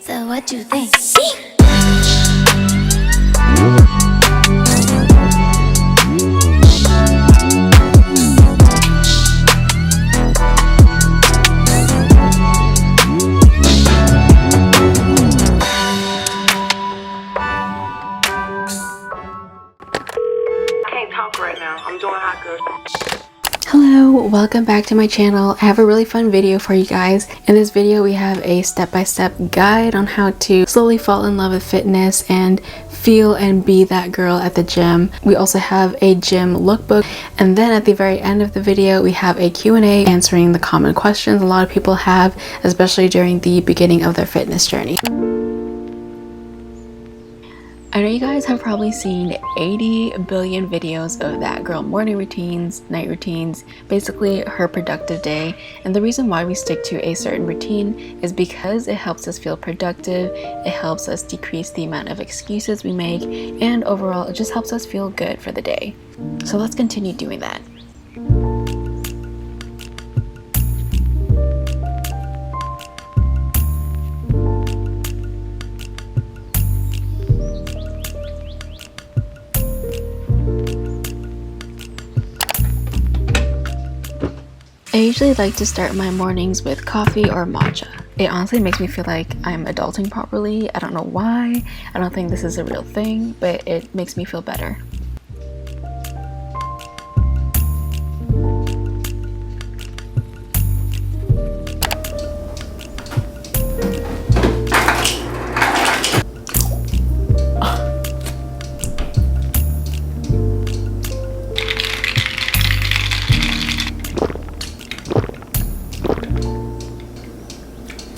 So what you think? Hello, welcome back to my channel. I have a really fun video for you guys. In this video, we have a step-by-step guide on how to slowly fall in love with fitness and feel and be that girl at the gym. We also have a gym lookbook, and then at the very end of the video, we have a Q&A answering the common questions a lot of people have, especially during the beginning of their fitness journey. I know you guys have probably seen 80 billion videos of that girl morning routines, night routines, basically her productive day. And the reason why we stick to a certain routine is because it helps us feel productive, it helps us decrease the amount of excuses we make, and overall it just helps us feel good for the day. So let's continue doing that. I usually like to start my mornings with coffee or matcha. It honestly makes me feel like I'm adulting properly. I don't know why. I don't think this is a real thing, but it makes me feel better.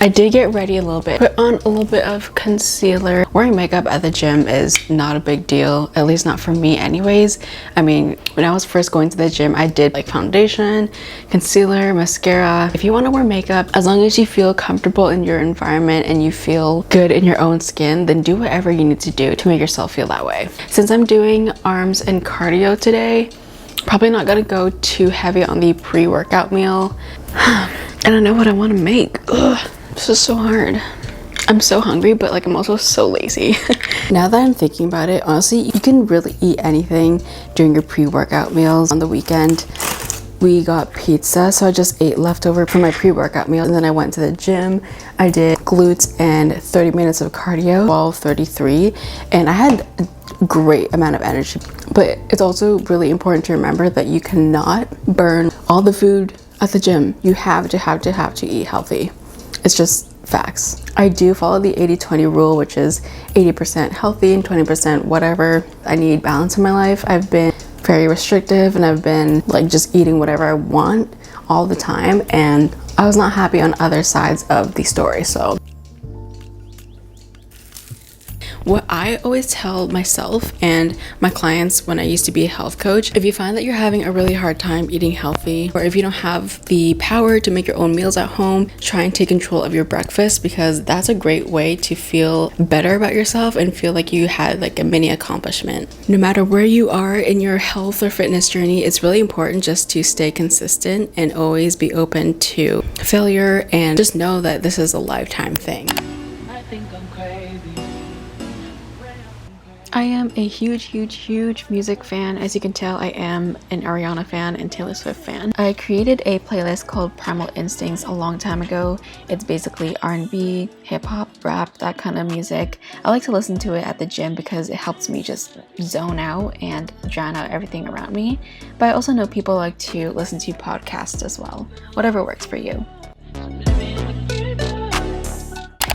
I did get ready a little bit, put on a little bit of concealer. Wearing makeup at the gym is not a big deal, at least not for me anyways. I mean, when I was first going to the gym, I did like foundation, concealer, mascara. If you want to wear makeup, as long as you feel comfortable in your environment and you feel good in your own skin, then do whatever you need to do to make yourself feel that way. Since I'm doing arms and cardio today, probably not gonna go too heavy on the pre-workout meal. I don't know what I want to make. Ugh. This is so hard. I'm so hungry, but like I'm also so lazy. Now that I'm thinking about it, honestly, you can really eat anything during your pre-workout meals. On the weekend, we got pizza, so I just ate leftover from my pre-workout meal, and then I went to the gym. I did glutes and 30 minutes of cardio, 12:33, and I had a great amount of energy. But it's also really important to remember that you cannot burn all the food at the gym. You have to eat healthy. It's just facts. I do follow the 80-20 rule, which is 80% healthy and 20% whatever. I need balance in my life. I've been very restrictive and I've been like just eating whatever I want all the time, and I was not happy on other sides of the story. So what I always tell myself and my clients when I used to be a health coach, if you find that you're having a really hard time eating healthy, or if you don't have the power to make your own meals at home, try and take control of your breakfast, because that's a great way to feel better about yourself and feel like you had like a mini accomplishment. No matter where you are in your health or fitness journey, it's really important just to stay consistent and always be open to failure, and just know that this is a lifetime thing. I think I'm crazy. I am a huge music fan. As you can tell, I am an Ariana fan and Taylor Swift fan. I created a playlist called Primal Instincts a long time ago. It's basically R&B, hip-hop, rap, that kind of music. I like to listen to it at the gym because it helps me just zone out and drown out everything around me. But I also know people like to listen to podcasts as well. Whatever works for you.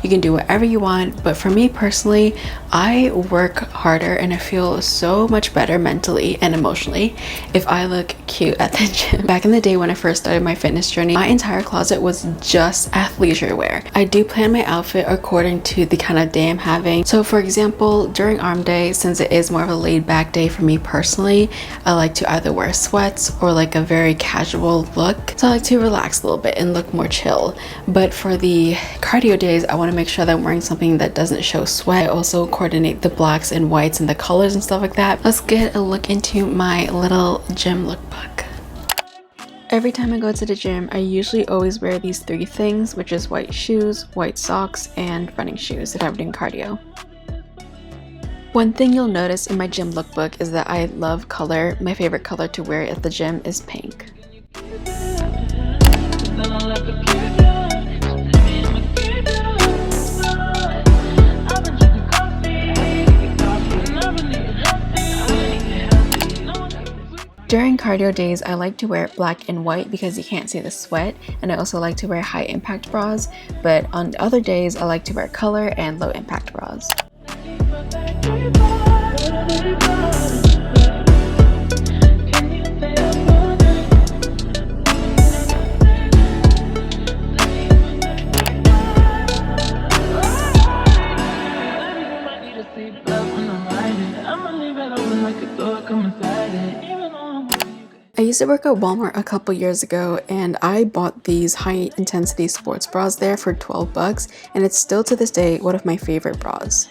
You can do whatever you want, but for me personally, I work harder and I feel so much better mentally and emotionally if I look cute at the gym. Back in the day when I first started my fitness journey, my entire closet was just athleisure wear. I do plan my outfit according to the kind of day I'm having. So for example, during arm day, since it is more of a laid back day for me personally, I like to either wear sweats or like a very casual look. So I like to relax a little bit and look more chill. But for the cardio days, I want to make sure that I'm wearing something that doesn't show sweat. I also coordinate the blacks and whites and the colors and stuff like that. Let's get a look into my little gym lookbook. Every time I go to the gym, I usually always wear these 3 things, which is white shoes, white socks, and running shoes if I'm doing cardio. One thing you'll notice in my gym lookbook is that I love color. My favorite color to wear at the gym is pink. During cardio days, I like to wear black and white because you can't see the sweat, and I also like to wear high impact bras, but on other days I like to wear color and low impact bras. I used to work at Walmart a couple years ago, and I bought these high intensity sports bras there for 12 bucks, and it's still to this day one of my favorite bras.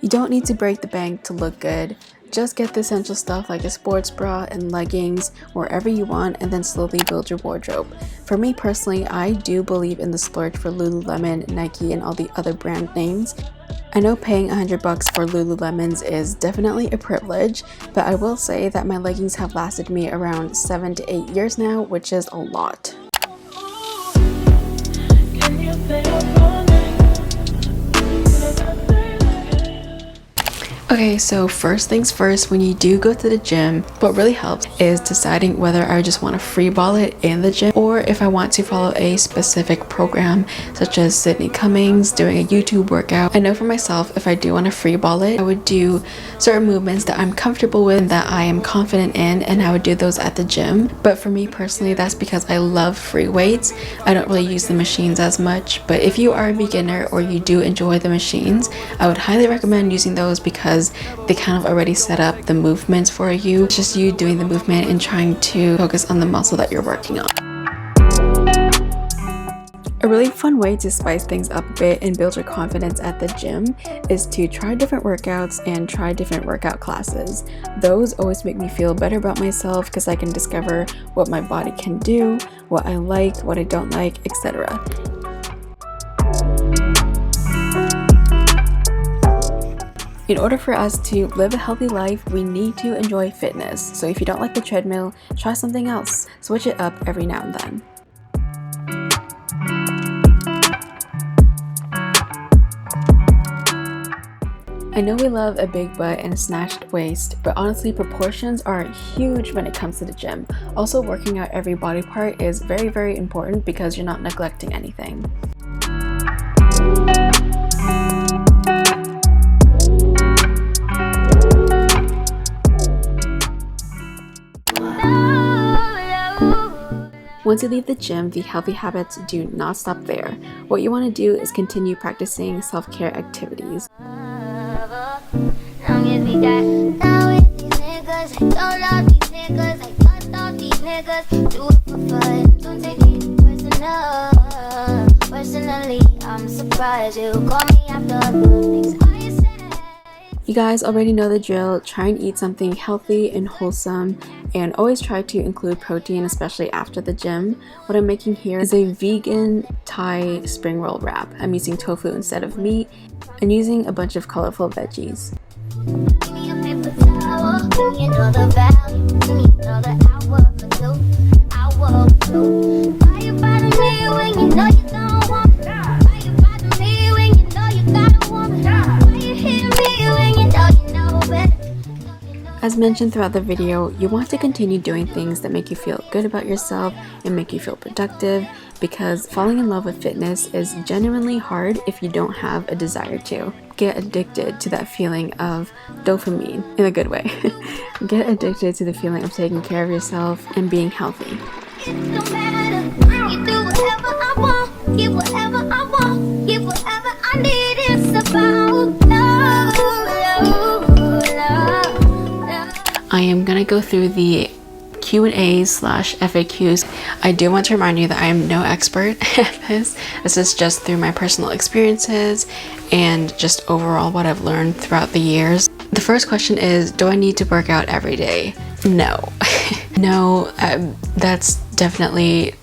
You don't need to break the bank to look good. Just get the essential stuff like a sports bra and leggings wherever you want, and then slowly build your wardrobe. For me personally, I do believe in the splurge for Lululemon, Nike, and all the other brand names. I know paying 100 bucks for Lululemons is definitely a privilege, but I will say that my leggings have lasted me around 7 to 8 years now, which is a lot. Okay, so first things first, when you do go to the gym, what really helps is deciding whether I just want to free ball it in the gym or if I want to follow a specific program, such as Sydney Cummings doing a YouTube workout. I know for myself, if I do want to free ball it, I would do certain movements that I'm comfortable with, that I am confident in, and I would do those at the gym. But for me personally, that's because I love free weights. I don't really use the machines as much, but if you are a beginner or you do enjoy the machines, I would highly recommend using those because they kind of already set up the movements for you. It's just you doing the movement and trying to focus on the muscle that you're working on. A really fun way to spice things up a bit and build your confidence at the gym is to try different workouts and try different workout classes. Those always make me feel better about myself because I can discover what my body can do, what I like, what I don't like, etc. In order for us to live a healthy life, we need to enjoy fitness. So if you don't like the treadmill, try something else. Switch it up every now and then. I know we love a big butt and a snatched waist, but honestly, proportions are huge when it comes to the gym. Also, working out every body part is very, very important because you're not neglecting anything. Once you leave the gym, the healthy habits do not stop there. What you want to do is continue practicing self-care activities. You guys already know the drill. Try and eat something healthy and wholesome, and always try to include protein, especially after the gym. What I'm making here is a vegan Thai spring roll wrap. I'm using tofu instead of meat and using a bunch of colorful veggies. As mentioned throughout the video, you want to continue doing things that make you feel good about yourself and make you feel productive, because falling in love with fitness is genuinely hard if you don't have a desire to. Get addicted to that feeling of dopamine in a good way. Get addicted to the feeling of taking care of yourself and being healthy. I am gonna go through the Q&A/FAQs. I do want to remind you that I am no expert at this. This is just through my personal experiences and just overall what I've learned throughout the years. The first question is, do I need to work out every day? No. No, that's definitely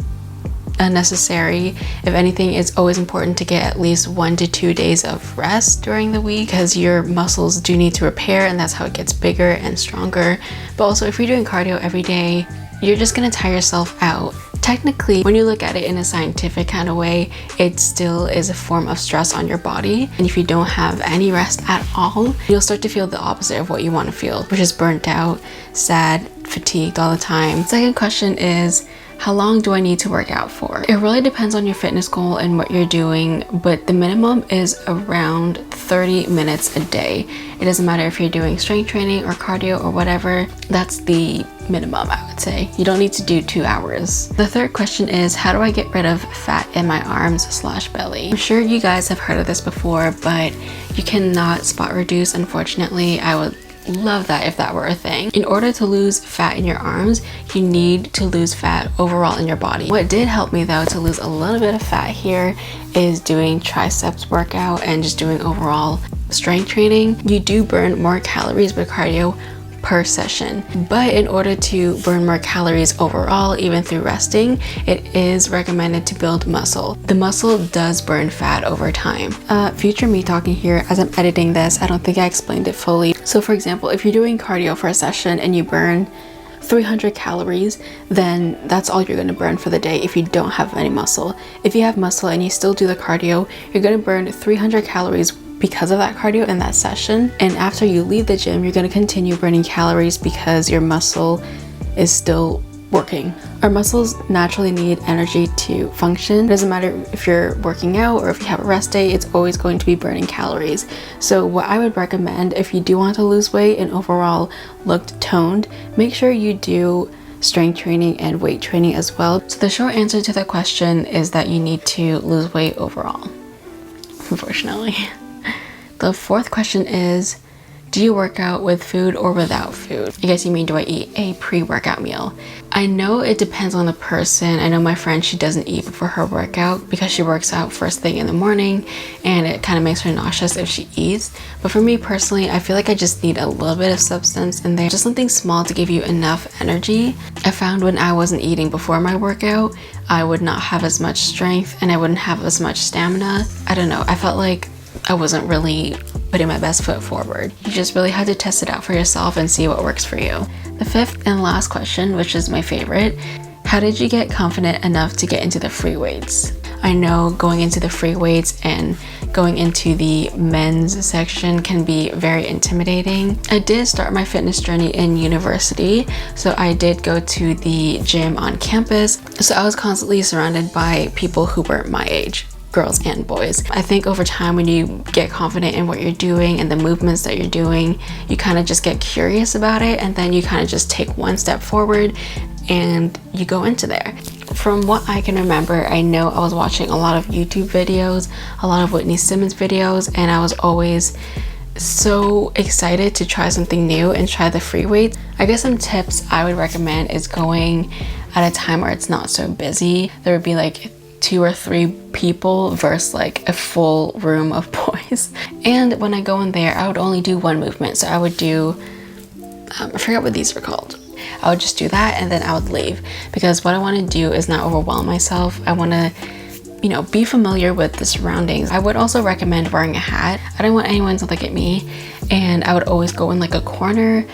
unnecessary. If anything, it's always important to get at least 1 to 2 days of rest during the week, because your muscles do need to repair, and that's how it gets bigger and stronger. But also, if you're doing cardio every day, you're just gonna tire yourself out. Technically, when you look at it in a scientific kind of way, it still is a form of stress on your body. And if you don't have any rest at all, you'll start to feel the opposite of what you want to feel, which is burnt out, sad, fatigued all the time. Second question is, how long do I need to work out for? It really depends on your fitness goal and what you're doing, but the minimum is around 30 minutes a day. It doesn't matter if you're doing strength training or cardio or whatever, that's the minimum, I would say. You don't need to do 2 hours. The third question is, how do I get rid of fat in my arms/belly? I'm sure you guys have heard of this before, but you cannot spot reduce, unfortunately. I would love that if that were a thing. In order to lose fat in your arms, you need to lose fat overall in your body. What did help me though to lose a little bit of fat here is doing triceps workout and just doing overall strength training. You do burn more calories with cardio per session, but in order to burn more calories overall, even through resting, it is recommended to build muscle. The muscle does burn fat over time. Future me talking here as I'm editing this, I don't think I explained it fully. So for example, if you're doing cardio for a session and you burn 300 calories, then that's all you're going to burn for the day if you don't have any muscle. If you have muscle and you still do the cardio, you're going to burn 300 calories because of that cardio in that session, and after you leave the gym, you're going to continue burning calories because your muscle is still working. Our muscles naturally need energy to function. It doesn't matter if you're working out or if you have a rest day, it's always going to be burning calories. So what I would recommend if you do want to lose weight and overall look toned, make sure you do strength training and weight training as well. So the short answer to the question is that you need to lose weight overall, unfortunately. The fourth question is, do you work out with food or without food? I guess you mean, do I eat a pre-workout meal? I know it depends on the person. I know my friend, she doesn't eat before her workout because she works out first thing in the morning and it kind of makes her nauseous if she eats. But for me personally, I feel like I just need a little bit of substance in there, just something small to give you enough energy. I found when I wasn't eating before my workout, I would not have as much strength and I wouldn't have as much stamina. I don't know, I felt like I wasn't really putting my best foot forward. You just really had to test it out for yourself and see what works for you. The fifth and last question, which is my favorite, how did you get confident enough to get into the free weights? I know going into the free weights and going into the men's section can be very intimidating. I did start my fitness journey in university, so I did go to the gym on campus. So I was constantly surrounded by people who were my age, girls and boys. I think over time when you get confident in what you're doing and the movements that you're doing, you kind of just get curious about it, and then you kind of just take one step forward and you go into there. From what I can remember, I know I was watching a lot of YouTube videos, a lot of Whitney Simmons videos, and I was always so excited to try something new and try the free weights. I guess some tips I would recommend is going at a time where it's not so busy. There would be like 2 or 3 people versus like a full room of boys. And when I go in there, I would only do one movement. So I would do, I forgot what these were called. I would just do that and then I would leave, because what I want to do is not overwhelm myself. I want to, you know, be familiar with the surroundings. I would also recommend wearing a hat. I don't want anyone to look at me, and I would always go in like a corner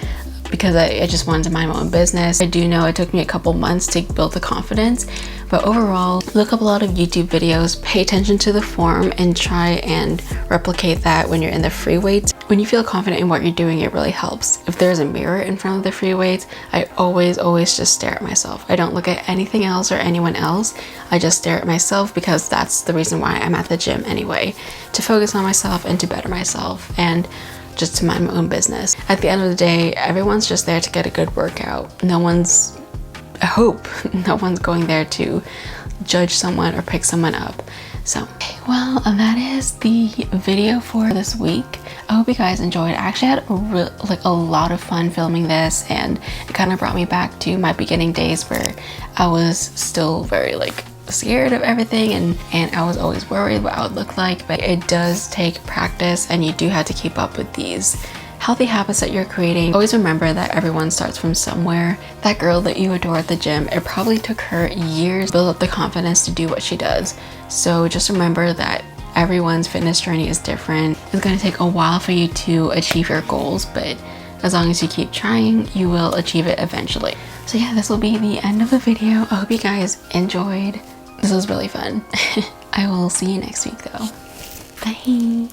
because I just wanted to mind my own business. I do know it took me a couple months to build the confidence, but overall, look up a lot of YouTube videos, pay attention to the form, and try and replicate that when you're in the free weights. When you feel confident in what you're doing, it really helps. If there's a mirror in front of the free weights, I always just stare at myself. I don't look at anything else or anyone else. I just stare at myself, because that's the reason why I'm at the gym anyway, to focus on myself and to better myself and just to mind my own business. At the end of the day, everyone's just there to get a good workout. No one's, I hope, no one's going there to judge someone or pick someone up. So, well, that is the video for this week. I hope you guys enjoyed. I actually had a lot of fun filming this, and it kind of brought me back to my beginning days where I was still very scared of everything, and I was always worried what I would look like. But it does take practice, and you do have to keep up with these healthy habits that you're creating, always remember that everyone starts from somewhere. That girl that you adore at the gym, it probably took her years to build up the confidence to do what she does. So just remember that everyone's fitness journey is different. It's going to take a while for you to achieve your goals, but as long as you keep trying, you will achieve it eventually. So yeah, this will be the end of the video. I hope you guys enjoyed. This was really fun. I will see you next week though. Bye.